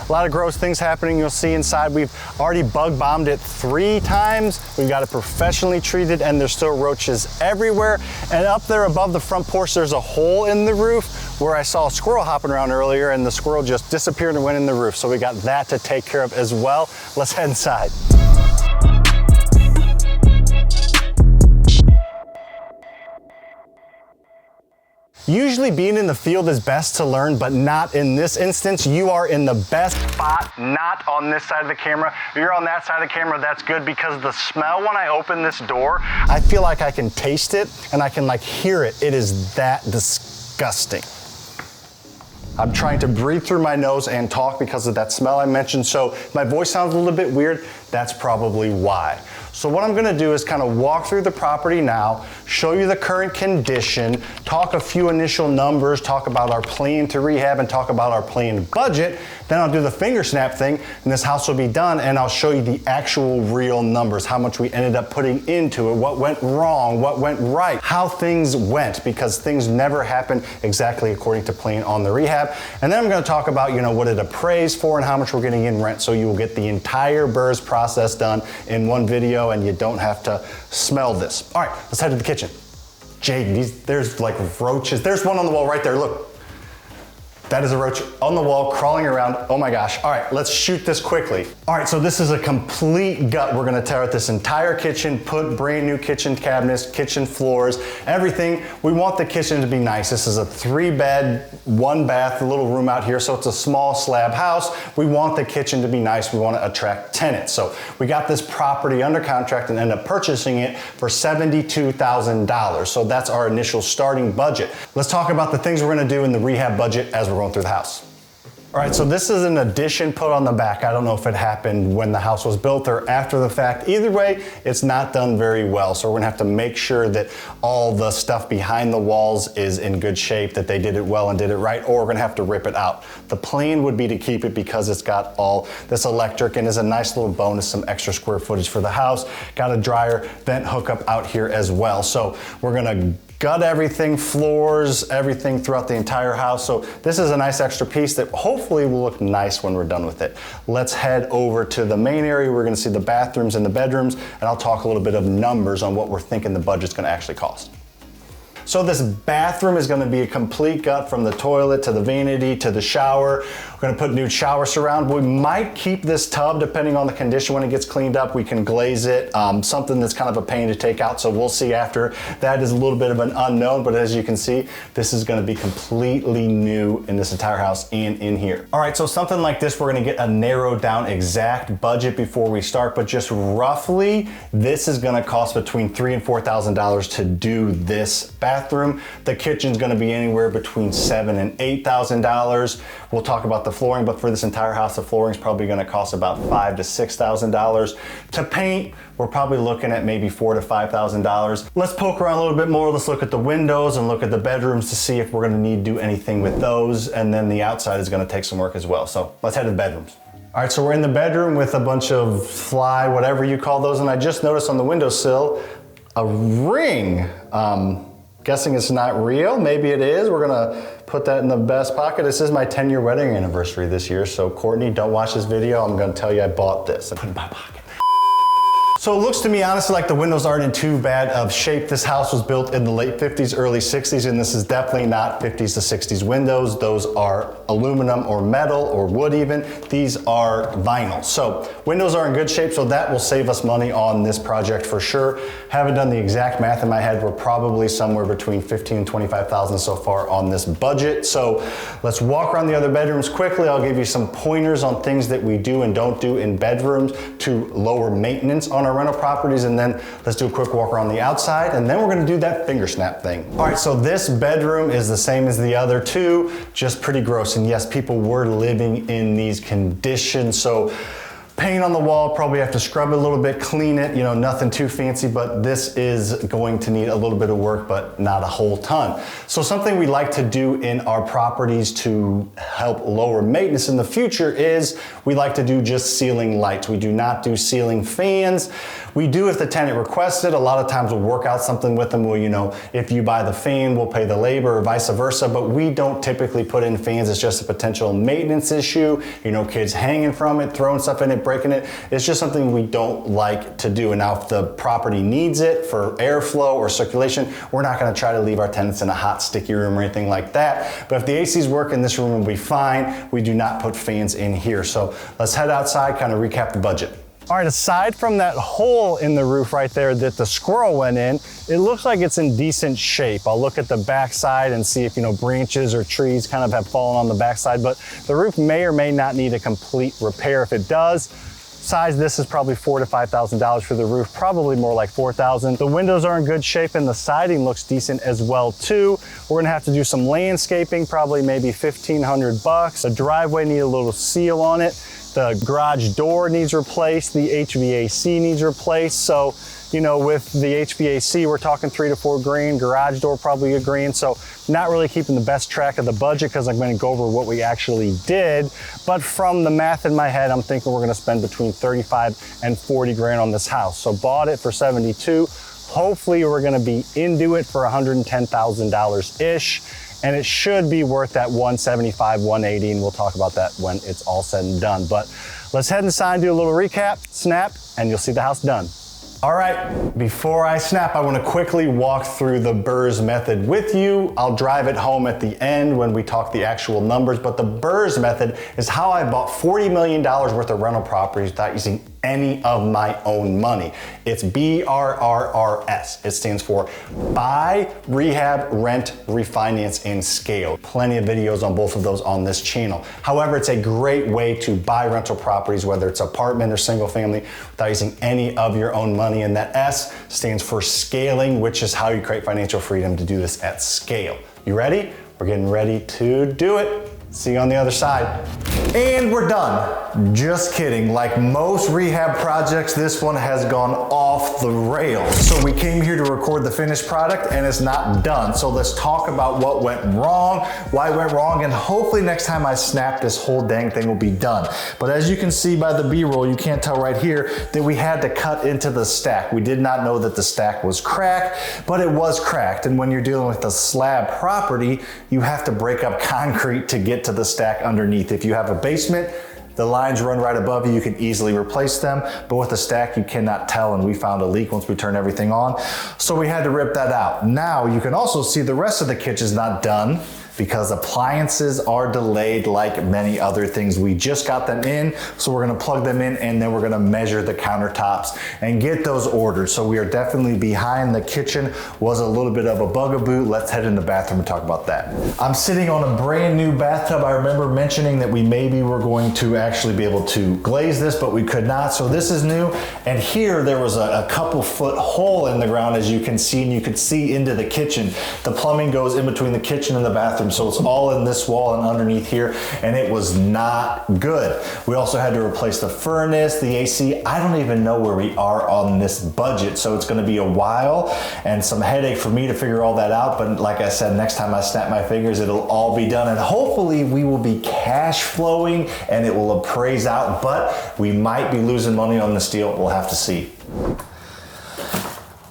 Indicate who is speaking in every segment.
Speaker 1: A lot of gross things happening you'll see inside. We've already bug bombed it 3 times. We've got it professionally treated, and there's still roaches everywhere. And up there above the front porch, there's a hole in the roof where I saw a squirrel hopping around earlier, and the squirrel just disappeared and went in the roof. So we got that to take care of as well. Let's head inside. Usually being in the field is best to learn, but not in this instance. You are in the best spot, not on this side of the camera. If you're on that side of the camera, that's good, because the smell when I open this door, I feel like I can taste it and I can like hear it. It is that disgusting. I'm trying to breathe through my nose and talk because of that smell I mentioned. So if my voice sounds a little bit weird, that's probably why. So what I'm gonna do is kind of walk through the property now, show you the current condition, talk a few initial numbers, talk about our plan to rehab, and talk about our planned budget. Then I'll do the finger snap thing, and this house will be done, and I'll show you the actual real numbers, how much we ended up putting into it, what went wrong, what went right, how things went, because things never happen exactly according to plan on the rehab. And then I'm gonna talk about, you know, what it appraised for and how much we're getting in rent, so you will get the entire BRRRR process done in one video, and you don't have to smell this. All right, let's head to the kitchen. Jade, there's like roaches. There's one on the wall right there, look. That is a roach on the wall crawling around. Oh my gosh. All right, let's shoot this quickly. All right, so this is a complete gut. We're gonna tear out this entire kitchen, put brand new kitchen cabinets, kitchen floors, everything. We want the kitchen to be nice. This is a 3-bed, 1-bath, little room out here, so it's a small slab house. We want the kitchen to be nice. We want to attract tenants. So we got this property under contract and ended up purchasing it for $72,000. So that's our initial starting budget. Let's talk about the things we're gonna do in the rehab budget as we're going through the house. All right, so this is an addition put on the back. I don't know if it happened when the house was built or after the fact. Either way, it's not done very well. So we're gonna have to make sure that all the stuff behind the walls is in good shape, that they did it well and did it right, or we're gonna have to rip it out. The plan would be to keep it because it's got all this electric and is a nice little bonus, some extra square footage for the house. Got a dryer vent hookup out here as well. So we're gonna gut everything, floors, everything throughout the entire house. So this is a nice extra piece that hopefully will look nice when we're done with it. Let's head over to the main area. We're gonna see the bathrooms and the bedrooms, and I'll talk a little bit of numbers on what we're thinking the budget's gonna actually cost. So this bathroom is gonna be a complete gut from the toilet to the vanity to the shower. We're gonna put new shower surround. We might keep this tub depending on the condition when it gets cleaned up. We can glaze it, something that's kind of a pain to take out, so we'll see after. That is a little bit of an unknown, but as you can see, this is gonna be completely new in this entire house and in here. All right, so something like this, we're gonna get a narrowed down exact budget before we start, but just roughly, this is gonna cost between $3,000 and $4,000 to do this bathroom. The kitchen's gonna be anywhere between $7,000 and $8,000. We'll talk about the flooring, but for this entire house, the flooring is probably gonna cost about $5,000 to $6,000. To paint, we're probably looking at maybe $4,000 to $5,000. Let's poke around a little bit more. Let's look at the windows and look at the bedrooms to see if we're gonna need to do anything with those. And then the outside is gonna take some work as well. So let's head to the bedrooms. All right, so we're in the bedroom with a bunch of fly, whatever you call those. And I just noticed on the windowsill, a ring. Guessing it's not real, maybe it is. We're gonna put that in the best pocket. This is my 10-year wedding anniversary this year, so Courtney, don't watch this video. I'm gonna tell you I bought this and put it in my pocket. So it looks to me, honestly, like the windows aren't in too bad of shape. This house was built in the late 50s, early 60s, and this is definitely not 50s to 60s windows. Those are aluminum or metal or wood even. These are vinyl. So windows are in good shape, so that will save us money on this project for sure. Haven't done the exact math in my head. We're probably somewhere between $15,000 and $25,000 so far on this budget. So let's walk around the other bedrooms quickly. I'll give you some pointers on things that we do and don't do in bedrooms to lower maintenance on our rental properties, and then let's do a quick walk around the outside, and then we're gonna do that finger snap thing. All right, so this bedroom is the same as the other two, just pretty gross. And yes, people were living in these conditions. So paint on the wall, probably have to scrub it a little bit, clean it, you know, nothing too fancy, but this is going to need a little bit of work, but not a whole ton. So something we like to do in our properties to help lower maintenance in the future is we like to do just ceiling lights. We do not do ceiling fans. We do if the tenant requests it. A lot of times we'll work out something with them where, you know, if you buy the fan, we'll pay the labor or vice versa, but we don't typically put in fans. It's just a potential maintenance issue. You know, kids hanging from it, throwing stuff in it, breaking it. It's just something we don't like to do. And now if the property needs it for airflow or circulation, we're not gonna try to leave our tenants in a hot, sticky room or anything like that. But if the ACs work in this room will be fine. We do not put fans in here. So let's head outside, kind of recap the budget. All right, aside from that hole in the roof right there that the squirrel went in, it looks like it's in decent shape. I'll look at the backside and see if, you know, branches or trees kind of have fallen on the backside, but the roof may or may not need a complete repair. If it does, size, this is probably $4,000 to $5,000 for the roof, probably more like $4,000. The windows are in good shape and the siding looks decent as well too. We're gonna have to do some landscaping, probably maybe $1,500. The driveway needs a little seal on it. The garage door needs replaced. The HVAC needs replaced. So, you know, with the HVAC, we're talking $3 to $4 grand. Garage door probably $1 grand. So not really keeping the best track of the budget because I'm going to go over what we actually did. But from the math in my head, I'm thinking we're going to spend between 35 and 40 grand on this house. So bought it for 72. Hopefully we're going to be into it for $110,000-ish. And it should be worth that 175, 180, and we'll talk about that when it's all said and done. But let's head inside, do a little recap, snap, and you'll see the house done. All right, before I snap, I want to quickly walk through the BRRRR method with you. I'll drive it home at the end when we talk the actual numbers, but the BRRRR method is how I bought $40 million worth of rental properties without using any of my own money. It's BRRRS. It stands for Buy, Rehab, Rent, Refinance, and Scale. Plenty of videos on both of those on this channel. However, it's a great way to buy rental properties, whether it's apartment or single family, without using any of your own money. And that S stands for scaling, which is how you create financial freedom to do this at scale. You ready? We're getting ready to do it. See you on the other side. And we're done. Just kidding. Like most rehab projects, this one has gone off the rails. So we came here to record the finished product and it's not done. So let's talk about what went wrong, why it went wrong, and hopefully next time I snap, this whole dang thing will be done. But as you can see by the B-roll, you can't tell right here that we had to cut into the stack. We did not know that the stack was cracked, but it was cracked. And when you're dealing with a slab property, you have to break up concrete to get to the stack underneath. If you have a basement, the lines run right above you, you can easily replace them, but with a stack you cannot tell, and we found a leak once we turned everything on, so we had to rip that out. Now you can also see the rest of the kitchen's not done because appliances are delayed like many other things. We just got them in, so we're gonna plug them in and then we're gonna measure the countertops and get those ordered. So we are definitely behind. The kitchen was a little bit of a bugaboo. Let's head in the bathroom and talk about that. I'm sitting on a brand new bathtub. I remember mentioning that we maybe were going to actually be able to glaze this, but we could not. So this is new. And here there was a couple foot hole in the ground, as you can see, and you could see into the kitchen. The plumbing goes in between the kitchen and the bathroom. So it's all in this wall and underneath here, and it was not good. We also had to replace the furnace, the AC. I don't even know where we are on this budget, so it's gonna be a while and some headache for me to figure all that out. But like I said, next time I snap my fingers, it'll all be done, and hopefully we will be cash flowing and it will appraise out, but we might be losing money on this deal. We'll have to see.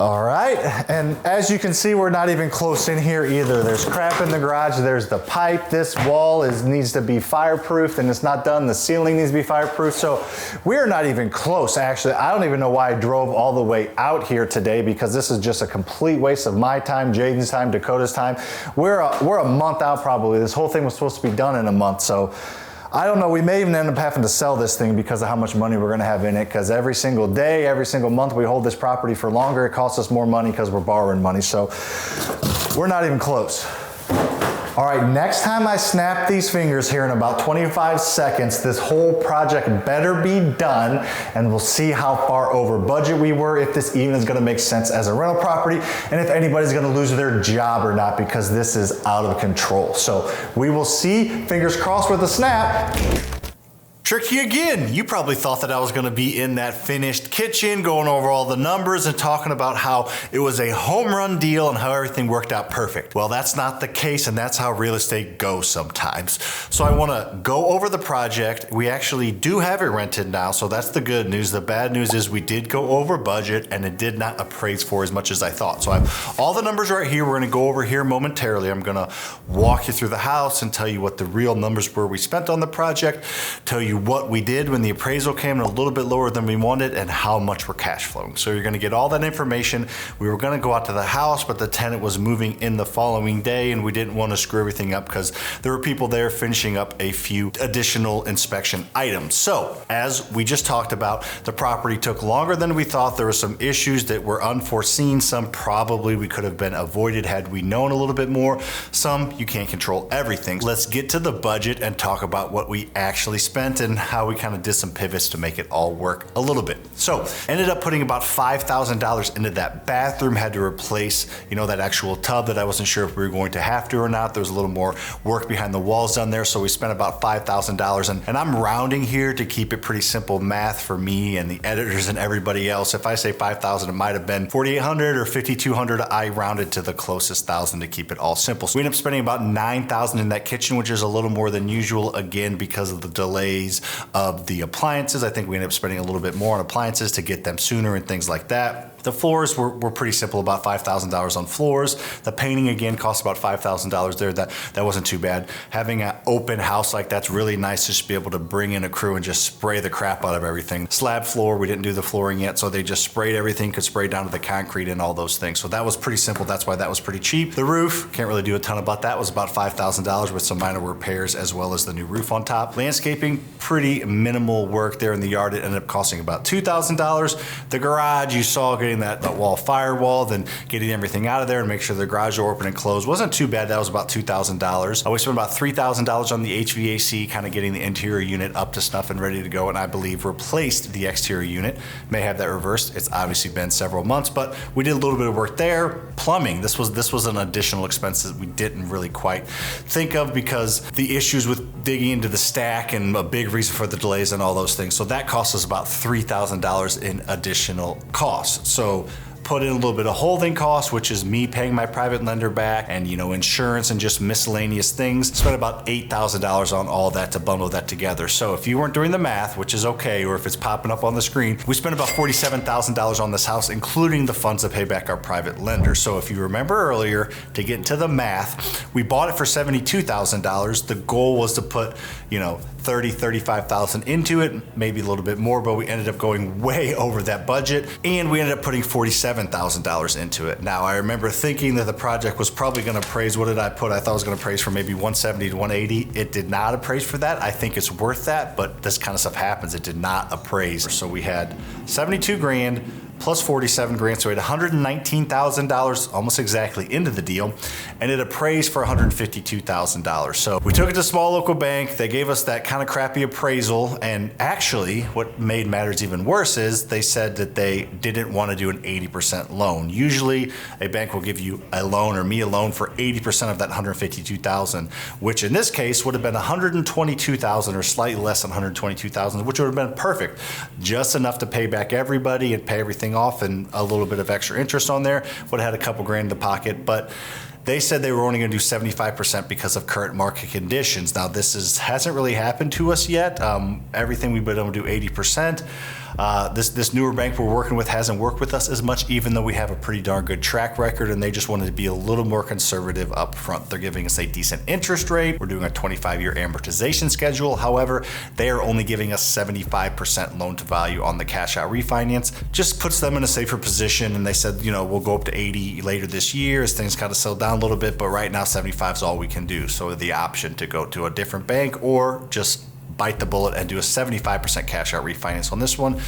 Speaker 1: All right, and as you can see, we're not even close in here either. There's crap in the garage, there's the pipe, this wall needs to be fireproof and it's not done. The ceiling needs to be fireproof, so we're not even close. Actually, I don't even know why I drove all the way out here today, because this is just a complete waste of my time, Jaden's time, Dakota's time. We're a month out probably. This whole thing was supposed to be done in a month, so I don't know, we may even end up having to sell this thing because of how much money we're gonna have in it, because every single day, every single month we hold this property for longer, it costs us more money because we're borrowing money, so we're not even close. All right, next time I snap these fingers here in about 25 seconds, this whole project better be done, and we'll see how far over budget we were, if this even is gonna make sense as a rental property, and if anybody's gonna lose their job or not, because this is out of control. So we will see, fingers crossed with a snap. Tricky again. You probably thought that I was going to be in that finished kitchen going over all the numbers and talking about how it was a home run deal and how everything worked out perfect. Well, that's not the case, and that's how real estate goes sometimes. So I want to go over the project. We actually do have it rented now, so that's the good news. The bad news is we did go over budget and it did not appraise for as much as I thought. So I have all the numbers right here. We're going to go over here momentarily. I'm going to walk you through the house and tell you what the real numbers were we spent on the project, tell you what we did when the appraisal came in a little bit lower than we wanted, and how much we're cash flowing. So you're going to get all that information. We were going to go out to the house, but the tenant was moving in the following day, and we didn't want to screw everything up because there were people there finishing up a few additional inspection items. So as we just talked about, the property took longer than we thought. There were some issues that were unforeseen. Some probably we could have been avoided had we known a little bit more. Some you can't control everything. Let's get to the budget and talk about what we actually spent and how we kind of did some pivots to make it all work a little bit. So ended up putting about $5,000 into that bathroom, had to replace, that actual tub that I wasn't sure if we were going to have to or not. There was a little more work behind the walls done there. So we spent about $5,000, and I'm rounding here to keep it pretty simple math for me and the editors and everybody else. If I say 5,000, it might have been 4,800 or 5,200. I rounded to the closest thousand to keep it all simple. So we ended up spending about $9,000 in that kitchen, which is a little more than usual, again, because of the delays of the appliances. I think we ended up spending a little bit more on appliances to get them sooner and things like that. The floors were pretty simple, about $5,000 on floors. The painting, again, cost about $5,000 there. That wasn't too bad. Having an open house like that's really nice, just to be able to bring in a crew and just spray the crap out of everything. Slab floor, we didn't do the flooring yet, so they just sprayed everything, could spray down to the concrete and all those things. So that was pretty simple. That's why that was pretty cheap. The roof, can't really do a ton about that, was about $5,000 with some minor repairs as well as the new roof on top. Landscaping, pretty minimal work there in the yard. It ended up costing about $2,000. The garage, you saw getting that wall firewall, then getting everything out of there and make sure the garage door open and closed wasn't too bad. That was about $2,000. We spent about $3,000 on the HVAC, kind of getting the interior unit up to snuff and ready to go, and I believe replaced the exterior unit. May have that reversed. It's obviously been several months, but we did a little bit of work there. Plumbing, this was an additional expense that we didn't really quite think of because the issues with digging into the stack and a big reason for the delays and all those things. So that cost us about $3,000 in additional costs. So put in a little bit of holding costs, which is me paying my private lender back, and insurance and just miscellaneous things. Spent about $8,000 on all that to bundle that together. So if you weren't doing the math, which is okay, or if it's popping up on the screen, we spent about $47,000 on this house, including the funds to pay back our private lender. So if you remember earlier, to get into the math, we bought it for $72,000. The goal was to put, $35,000 into it, maybe a little bit more, but we ended up going way over that budget, and we ended up putting $47,000 into it. Now, I remember thinking that the project was probably going to appraise, what did I put? I thought it was going to appraise for maybe 170 to 180. It did not appraise for that. I think it's worth that, but this kind of stuff happens. It did not appraise. So we had 72 grand plus 47 grand, so we had $119,000 almost exactly into the deal, and it appraised for $152,000. So we took it to a small local bank. They gave us that kind of crappy appraisal, and actually what made matters even worse is they said that they didn't want to do an 80% loan. Usually a bank will give you a loan, or me a loan, for 80% of that $152,000, which in this case would have been $122,000 or slightly less than $122,000, which would have been perfect, just enough to pay back everybody and pay everything off, and a little bit of extra interest on there. Would have had a couple grand in the pocket, but they said they were only going to do 75% because of current market conditions. Now, this hasn't really happened to us yet. Everything we've been able to do 80%. This newer bank we're working with hasn't worked with us as much, even though we have a pretty darn good track record, and they just wanted to be a little more conservative up front. They're giving us a decent interest rate. We're doing a 25-year amortization schedule. However, they are only giving us 75% loan to value on the cash out refinance. Just puts them in a safer position, and they said, we'll go up to 80 later this year as things kind of settle down a little bit, but right now 75 is all we can do. So the option to go to a different bank or just bite the bullet and do a 75% cash out refinance on this one,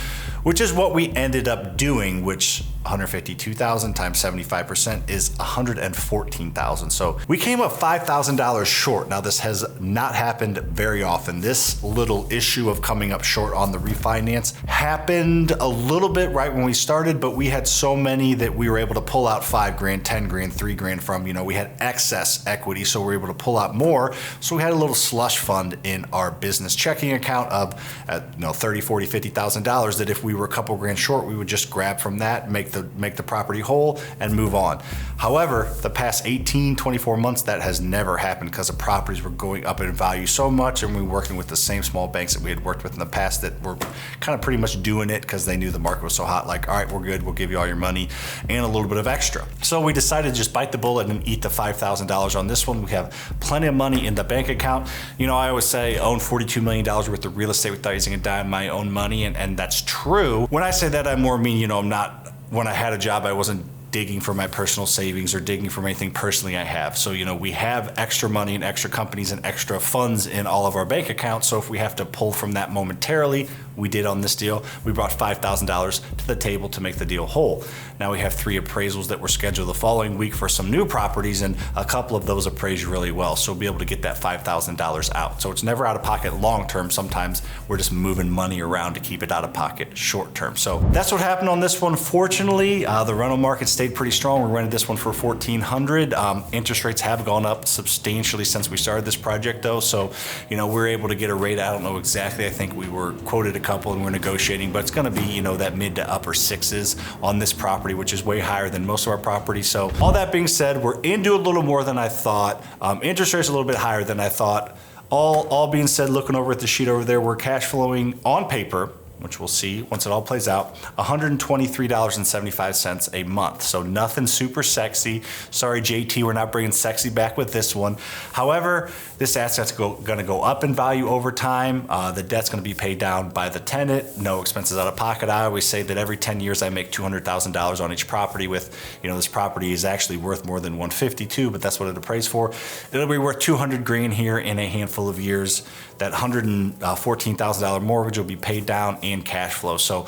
Speaker 1: which is what we ended up doing, which $152,000 times 75% is $114,000. So we came up $5,000 short. Now, this has not happened very often. This little issue of coming up short on the refinance happened a little bit right when we started, but we had so many that we were able to pull out 5 grand, 10 grand, 3 grand from. We had excess equity, so we were able to pull out more. So we had a little slush fund in our business
Speaker 2: checking account of $30, $40, $50,000 that if we were a couple grand short, we would just grab from that, make the property whole and move on. However, the past 18, 24 months, that has never happened because the properties were going up in value so much, and we were working with the same small banks that we had worked with in the past that were kind of pretty much doing it because they knew the market was so hot, like, all right, we're good, we'll give you all your money and a little bit of extra. So we decided to just bite the bullet and eat the $5,000 on this one. We have plenty of money in the bank account. You know, I always say own $42 million worth of real estate without using a dime of my own money, and that's true. When I say that, I more mean, I'm not, when I had a job, I wasn't digging for my personal savings or digging for anything personally I have. So, we have extra money and extra companies and extra funds in all of our bank accounts. So if we have to pull from that momentarily, we did on this deal. We brought $5,000 to the table to make the deal whole. Now we have 3 appraisals that were scheduled the following week for some new properties, and a couple of those appraised really well. So we'll be able to get that $5,000 out. So it's never out of pocket long term. Sometimes we're just moving money around to keep it out of pocket short term. So that's what happened on this one. Fortunately, the rental market stayed pretty strong. We rented this one for $1,400. Interest rates have gone up substantially since we started this project though. So, we're able to get a rate. I don't know exactly. I think we were quoted a couple and we're negotiating, but it's going to be, that mid to upper 6s on this property, which is way higher than most of our properties. So all that being said, we're into a little more than I thought. Interest rates a little bit higher than I thought. All being said, looking over at the sheet over there, we're cash flowing on paper, which we'll see once it all plays out, $123.75 a month. So nothing super sexy. Sorry, JT, we're not bringing sexy back with this one. However, this asset's going to go up in value over time. The debt's going to be paid down by the tenant. No expenses out of pocket. I always say that every 10 years I make $200,000 on each property with, this property is actually worth more than 152, but that's what it appraised for. It'll be worth 200 grand here in a handful of years. That $114,000 mortgage will be paid down in cash flow. So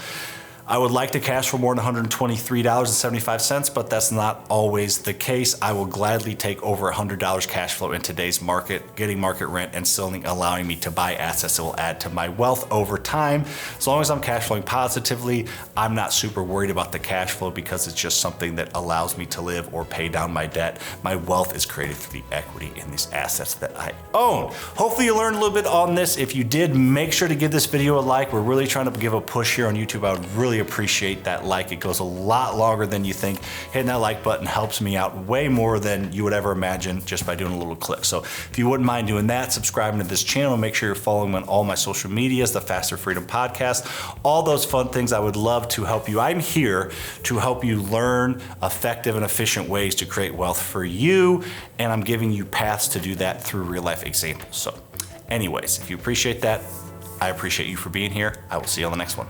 Speaker 2: I would like to cash for more than $123.75, but that's not always the case. I will gladly take over $100 cash flow in today's market, getting market rent and still allowing me to buy assets that will add to my wealth over time. As long as I'm cash flowing positively, I'm not super worried about the cash flow because it's just something that allows me to live or pay down my debt. My wealth is created through the equity in these assets that I own. Hopefully you learned a little bit on this. If you did, make sure to give this video a like. We're really trying to give a push here on YouTube. I would really appreciate that like. It goes a lot longer than you think. Hitting that like button helps me out way more than you would ever imagine just by doing a little click. So if you wouldn't mind doing that, subscribing to this channel, make sure you're following me on all my social medias, the Faster Freedom podcast, all those fun things. I would love to help you. I'm here to help you learn effective and efficient ways to create wealth for you, and I'm giving you paths to do that through real life examples. So anyways, if you appreciate that, I appreciate you for being here. I will see you on the next one.